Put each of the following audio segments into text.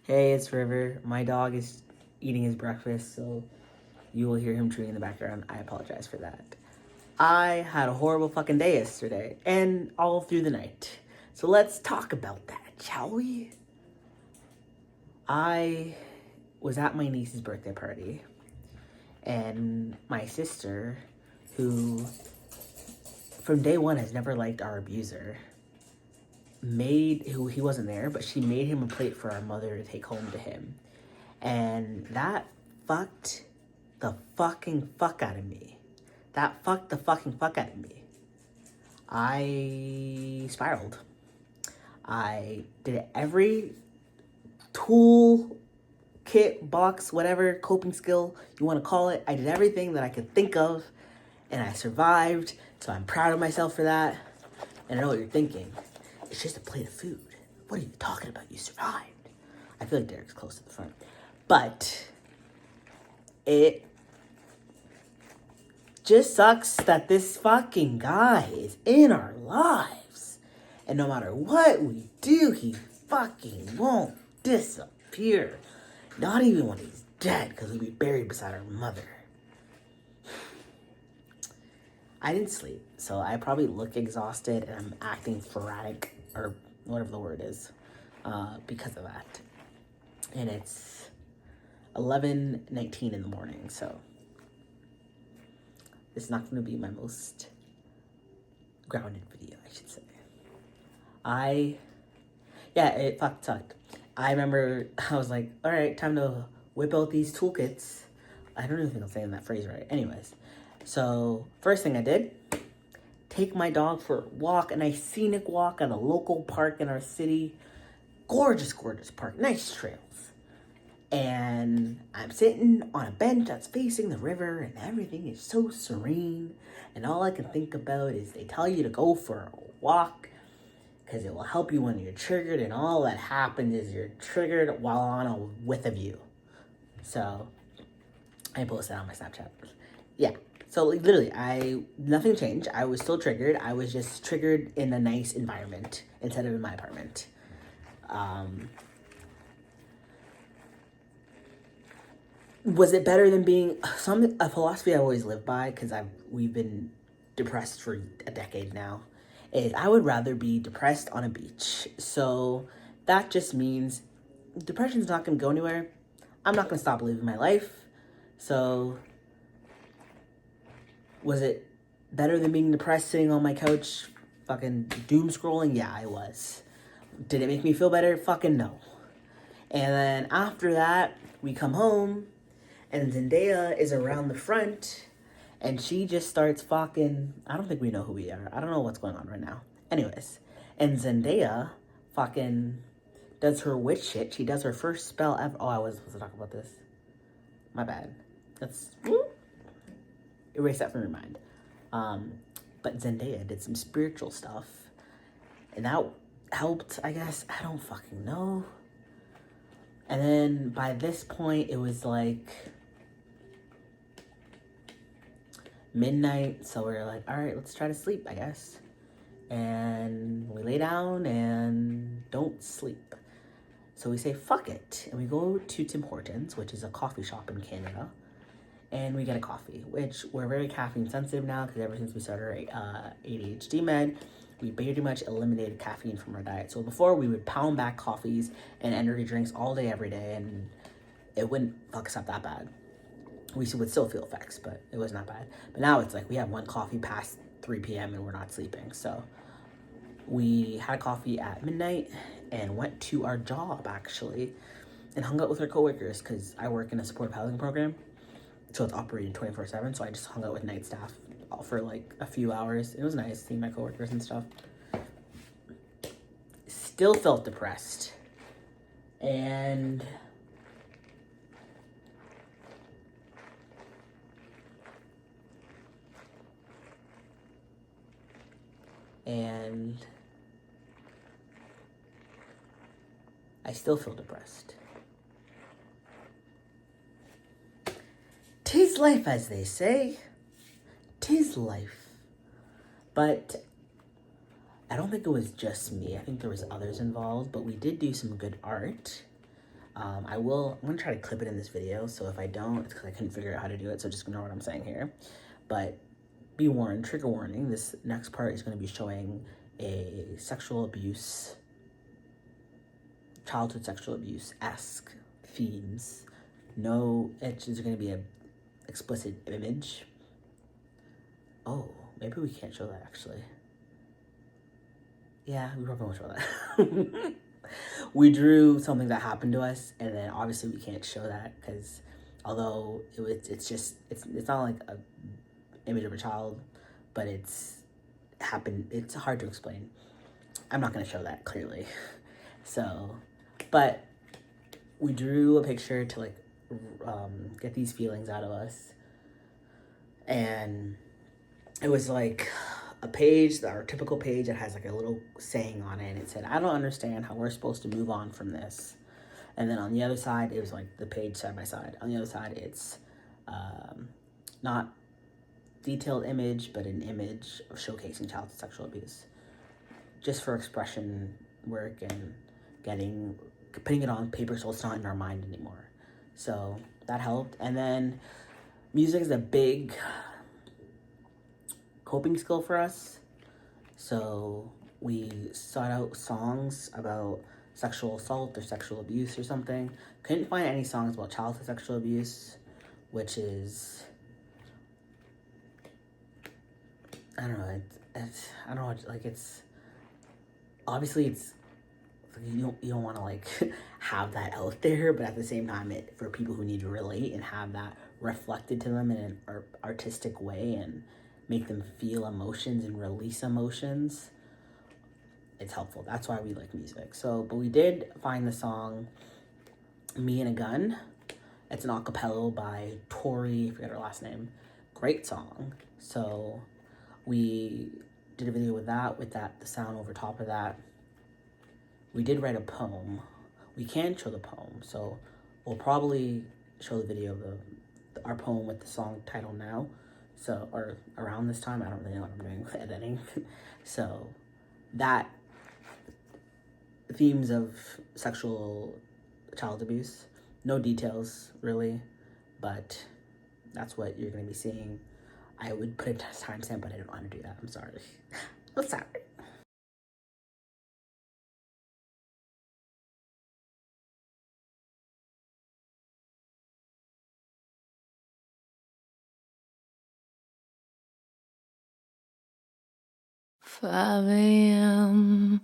Hey, it's River. My dog is eating his breakfast, so you will hear him chewing in the background. I apologize for that. I had a horrible fucking day yesterday and all through the night. So let's talk about that, shall we? I was at my niece's birthday party, and my sister, who from day one has never liked our abuser, he wasn't there, but she made him a plate for our mother to take home to him. And that fucked the fucking fuck out of me. That fucked the fucking fuck out of me. I spiraled. I did every tool, kit, box, whatever coping skill you want to call it. I did everything that I could think of, and I survived. So I'm proud of myself for that. And I know what you're thinking. It's just a plate of food. What are you talking about? You survived. I feel like Derek's close to the front. But it just sucks that this fucking guy is in our lives. And no matter what we do, he fucking won't disappear. Not even when he's dead, because he'll be buried beside our mother. I didn't sleep, so I probably look exhausted and I'm acting sporadic, or whatever the word is, because of that. And it's 11:19 in the morning, so it's not going to be my most grounded video, I should say. It fucking sucked. I remember I was like, all right, time to whip out these toolkits. I don't even think I'm saying that phrase right. Anyways, so first thing I did, take my dog for a walk, a nice scenic walk at a local park in our city. Gorgeous, gorgeous park, nice trails. And I'm sitting on a bench that's facing the river, and everything is so serene. And all I can think about is they tell you to go for a walk because it will help you when you're triggered, and all that happens is you're triggered while on a with a view. So I posted on my Snapchat. Yeah. So like, literally, nothing changed. I was still triggered. I was just triggered in a nice environment instead of in my apartment. Was it better than being a philosophy I always lived by, because we've been depressed for a decade now, is I would rather be depressed on a beach. So that just means depression's not going to go anywhere. I'm not going to stop living my life. So was it better than being depressed sitting on my couch fucking doom scrolling? Yeah, I was. Did it make me feel better? Fucking no. And then after that, we come home, and Zendaya is around the front, and she just starts fucking, I don't think we know who we are. I don't know what's going on right now. Anyways, and Zendaya fucking does her witch shit. She does her first spell ever. Oh, I wasn't supposed to talk about this. My bad. Let's erase that from your mind. But Zendaya did some spiritual stuff, and that helped, I guess. I don't fucking know. And then by this point, it was like midnight, so we were like, all right, let's try to sleep, I guess. And we lay down and don't sleep. So we say, fuck it. And we go to Tim Hortons, which is a coffee shop in Canada. And we get a coffee, which we're very caffeine sensitive now, because ever since we started our ADHD med, we pretty much eliminated caffeine from our diet. So before, we would pound back coffees and energy drinks all day, every day, and it wouldn't fuck us up that bad. We would still feel effects, but it was not bad. But now it's like we have one coffee past 3 p.m. and we're not sleeping. So we had a coffee at midnight and went to our job, actually, and hung out with our coworkers, because I work in a supportive housing program. So it's operating 24/7. So I just hung out with night staff for like a few hours. It was nice seeing my coworkers and stuff. Still felt depressed. And I still feel depressed. 'Tis life, as they say. 'Tis life. But I don't think it was just me. I think there was others involved, but we did do some good art. I'm gonna try to clip it in this video, so if I don't, it's because I couldn't figure out how to do it, so just ignore what I'm saying here. But be warned, trigger warning, this next part is gonna be showing a sexual abuse, childhood sexual abuse-esque themes. No, it's gonna be a explicit image. Oh, maybe we can't show that actually. Yeah, we probably won't show that. We drew something that happened to us, and then obviously we can't show that because although it's not like a image of a child, but it's happened. It's hard to explain. I'm not gonna show that clearly. So, but we drew a picture to like get these feelings out of us, and it was like a page, our typical page that has like a little saying on it, and it said, "I don't understand how we're supposed to move on from this." And then on the other side, it was like the page side by side. On the other side, it's not detailed image, but an image of showcasing child sexual abuse, just for expression work and putting it on paper so it's not in our mind anymore. So that helped. And then music is a big coping skill for us. So we sought out songs about sexual assault or sexual abuse or something. Couldn't find any songs about childhood sexual abuse, which is, I don't know, I don't know, like it's, obviously it's, you don't want to like have that out there, but at the same time, for people who need to relate and have that reflected to them in an artistic way and make them feel emotions and release emotions, it's helpful. That's why we like music. So, but we did find the song Me and a Gun. It's an acapella by Tori, I forget her last name. Great song. So we did a video with that, the sound over top of that. We did write a poem. We can show the poem, so we'll probably show the video of our poem with the song title now. So, or around this time, I don't really know what I'm doing with editing. So that themes of sexual child abuse, no details really, but that's what you're gonna be seeing. I would put a timestamp, but I don't want to do that. I'm sorry. I'm sorry. "5 a.m.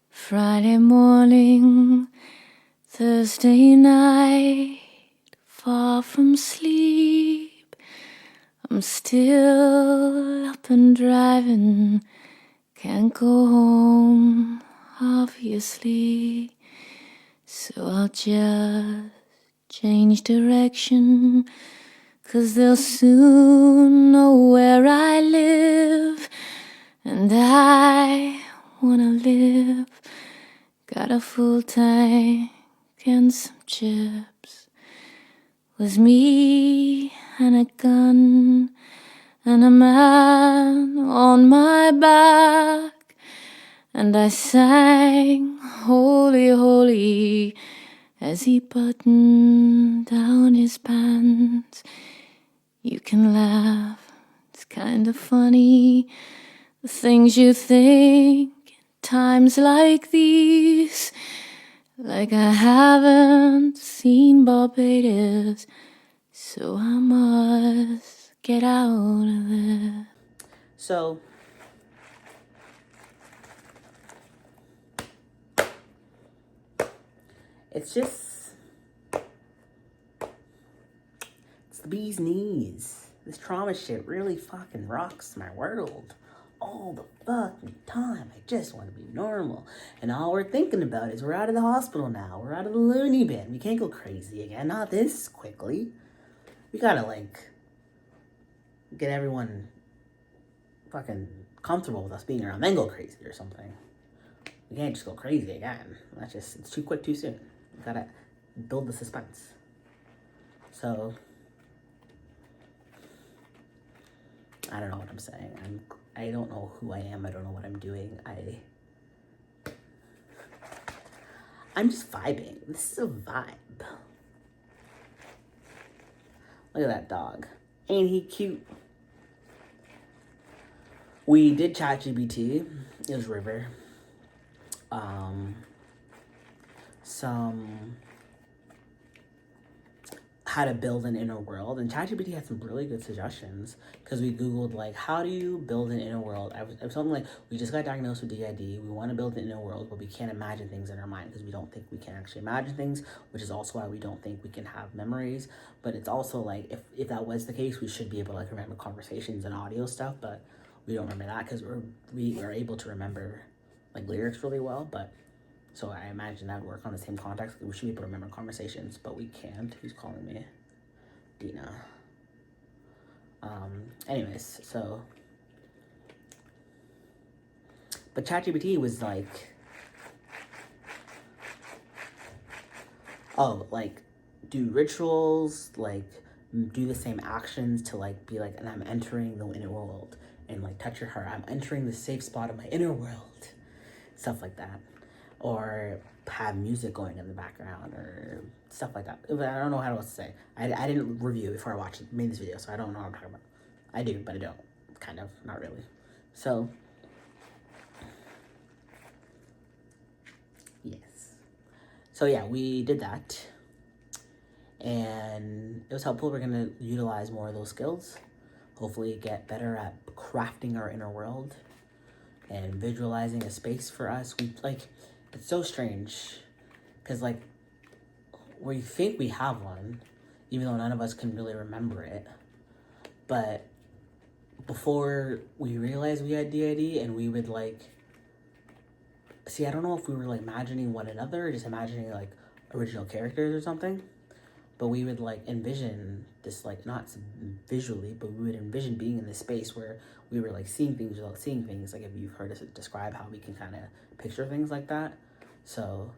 Friday morning, Thursday night, far from sleep. I'm still up and driving, can't go home, obviously. So I'll just change direction, 'cause they'll soon know where I live. And I wanna live, got a full tank and some chips. Was me and a gun and a man on my back. And I sang holy, holy as he buttoned down his pants. You can laugh, it's kinda funny, the things you think in times like these. Like I haven't seen Barbados, so I must get out of there. So it's the bee's knees. This trauma shit really fucking rocks my world all the fucking time. I just want to be normal. And all we're thinking about is we're out of the hospital now. We're out of the loony bin. We can't go crazy again. Not this quickly. We gotta, like, get everyone fucking comfortable with us being around, then go crazy or something. We can't just go crazy again. It's too quick, too soon. We gotta build the suspense. So, I don't know what I'm saying. I don't know who I am. I don't know what I'm doing. I'm just vibing. This is a vibe. Look at that dog. Ain't he cute? We did ChatGPT. It was River. Some how to build an inner world, and ChatGPT had some really good suggestions because we googled like how do you build an inner world. I was something like we just got diagnosed with DID. We want to build an inner world, but we can't imagine things in our mind because we don't think we can actually imagine things, which is also why we don't think we can have memories. But it's also like if that was the case, we should be able to like remember conversations and audio stuff, but we don't remember that because we are able to remember like lyrics really well, but. So I imagine that would work on the same context. We should be able to remember conversations, but we can't. Who's calling me? Dina. Anyways, so. But ChatGPT was like, oh, like, do rituals, like, do the same actions to, like, be like, and I'm entering the inner world. And, like, touch your heart. I'm entering the safe spot of my inner world. Stuff like that. Or have music going in the background or stuff like that. I don't know how else to say. I didn't review before I made this video, so I don't know what I'm talking about. I do, but I don't. Kind of, not really. So, yes. So yeah, we did that. And it was helpful. We're going to utilize more of those skills. Hopefully get better at crafting our inner world and visualizing a space for us. It's so strange because, like, we think we have one, even though none of us can really remember it. But before we realized we had DID, and we would, like, see, I don't know if we were, like, imagining one another or just imagining, like, original characters or something. But we would, like, envision this, like, not visually, but we would envision being in this space where we were, like, seeing things without seeing things. Like, if you've heard us describe how we can kind of picture things like that. So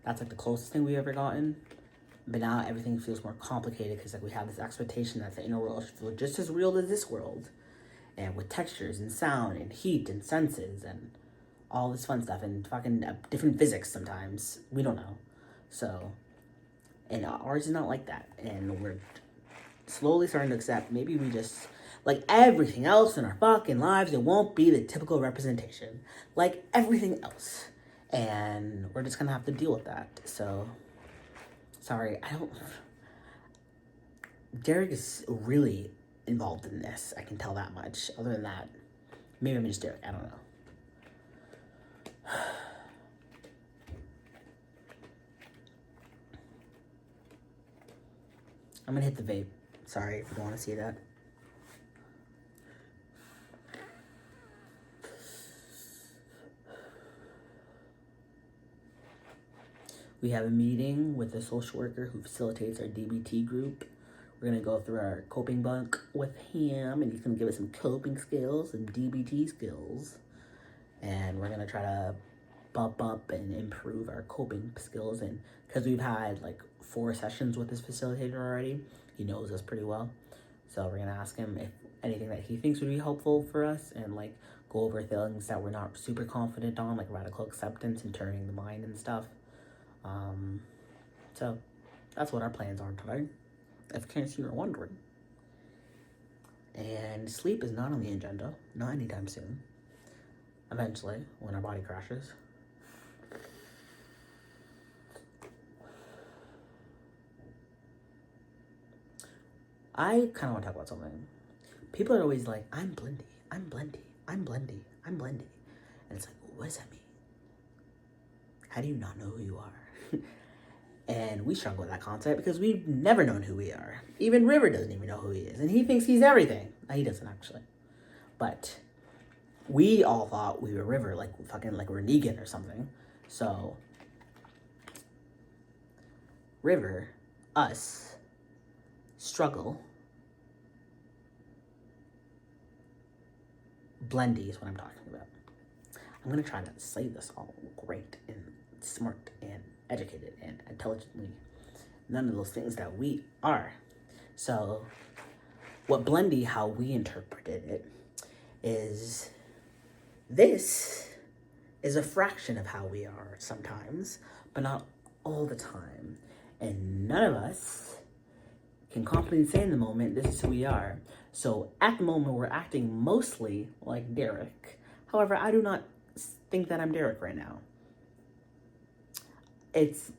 that's, like, the closest thing we've ever gotten. But now everything feels more complicated because, like, we have this expectation that the inner world should feel just as real as this world. And with textures and sound and heat and senses and all this fun stuff and fucking different physics sometimes. We don't know. So... and ours is not like that. And we're slowly starting to accept maybe we just, like everything else in our fucking lives, it won't be the typical representation. Like everything else. And we're just gonna have to deal with that. So, sorry, Derek is really involved in this. I can tell that much. Other than that, maybe I'm just Derek. I don't know. I'm gonna hit the vape. Sorry if you don't want to see that. We have a meeting with a social worker who facilitates our DBT group. We're gonna go through our coping book with him, and he's gonna give us some coping skills and DBT skills. And we're gonna try to bump up and improve our coping skills. And because we've had like 4 sessions with this facilitator already, he knows us pretty well. So we're gonna ask him if anything that he thinks would be helpful for us, and like go over things that we're not super confident on, like radical acceptance and turning the mind and stuff. So that's what our plans are today, if in case you were wondering. And sleep is not on the agenda, not anytime soon. Eventually, when our body crashes. I kind of want to talk about something. People are always like, I'm blendy, I'm blendy, I'm blendy, I'm blendy. And it's like, what does that mean? How do you not know who you are? And we struggle with that concept because we've never known who we are. Even River doesn't even know who he is. And he thinks he's everything. He doesn't actually. But we all thought we were River, like fucking like we're Negan or something. So River, us, struggle. Blendy is what I'm talking about. I'm gonna try to say this all great and smart and educated and intelligently. None of those things that we are. So what Blendy, how we interpreted it, is this is a fraction of how we are sometimes, but not all the time. And none of us can confidently say in the moment, this is who we are. So at the moment, we're acting mostly like Derek. However, I do not think that I'm Derek right now. It's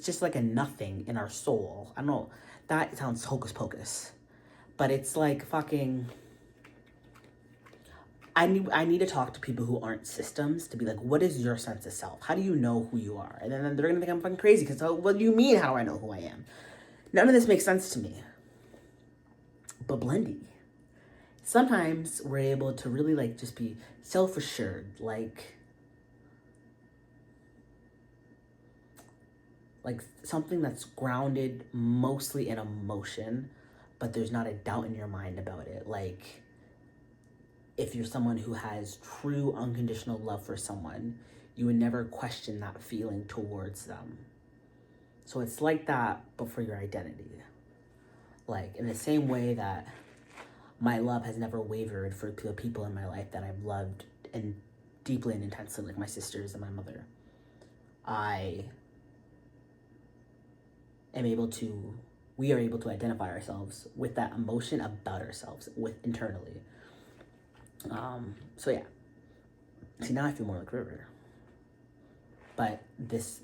just like a nothing in our soul. I don't know. That sounds hocus pocus. But it's like fucking... I need to talk to people who aren't systems to be like, what is your sense of self? How do you know who you are? And then they're going to think I'm fucking crazy because what do you mean, how do I know who I am? None of this makes sense to me. But blendy. Sometimes we're able to really like just be self-assured, like something that's grounded mostly in emotion, but there's not a doubt in your mind about it. Like, if you're someone who has true unconditional love for someone, you would never question that feeling towards them. So it's like that, but for your identity. Like, in the same way that my love has never wavered for the people in my life that I've loved and deeply and intensely, like my sisters and my mother. We are able to identify ourselves with that emotion about ourselves internally. So yeah. See, now I feel more like River. But this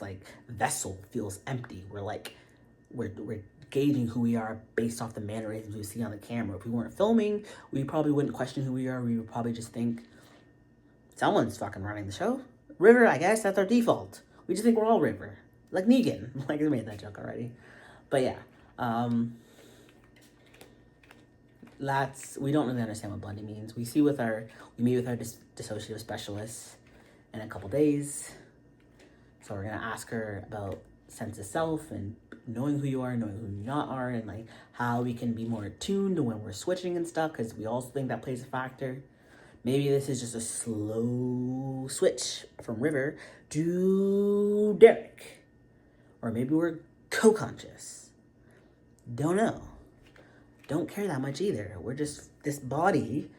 like vessel feels empty. We're gauging who we are based off the mannerisms we see on the camera. If we weren't filming, we probably wouldn't question who we are. We would probably just think someone's fucking running the show. River, I guess that's our default. We just think we're all River. Like Negan. Like, I made that joke already. But yeah. We don't really understand what blendy means. We meet with our dissociative specialists in a couple days. So we're gonna ask her about sense of self and knowing who you are, knowing who you not are, and like how we can be more attuned to when we're switching and stuff, because we also think that plays a factor. Maybe this is just a slow switch from River to Derek. Or maybe we're co-conscious. Don't know. Don't care that much either. We're just this body.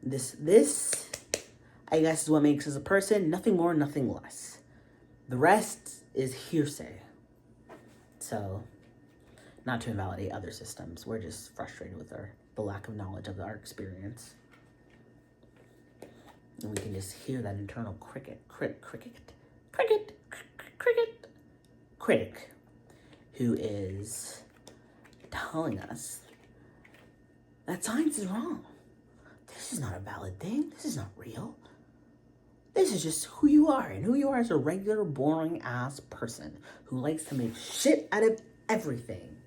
This I guess is what makes us a person. Nothing more, nothing less. The rest is hearsay. So, not to invalidate other systems. We're just frustrated with the lack of knowledge of our experience. And we can just hear that internal critic, who is telling us that science is wrong. This is not a valid thing. This is not real. This is just who you are, and who you are is a regular, boring ass person who likes to make shit out of everything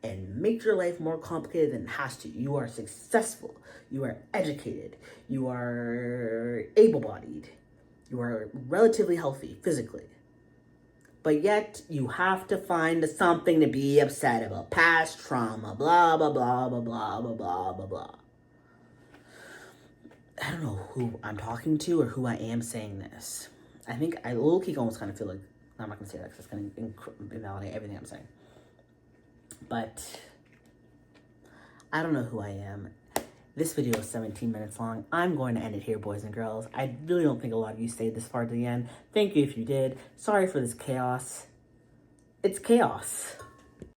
and make your life more complicated than it has to. You are successful. You are educated. You are able-bodied. You are relatively healthy physically. But yet, you have to find something to be upset about. Past trauma, blah, blah, blah, blah, blah, blah, blah, blah, blah. I don't know who I'm talking to or who I am saying this. I think I low-key almost kind of feel like, I'm not going to say that because it's going to invalidate everything I'm saying. But I don't know who I am. This video is 17 minutes long. I'm going to end it here, boys and girls. I really don't think a lot of you stayed this far to the end. Thank you if you did. Sorry for this chaos. It's chaos.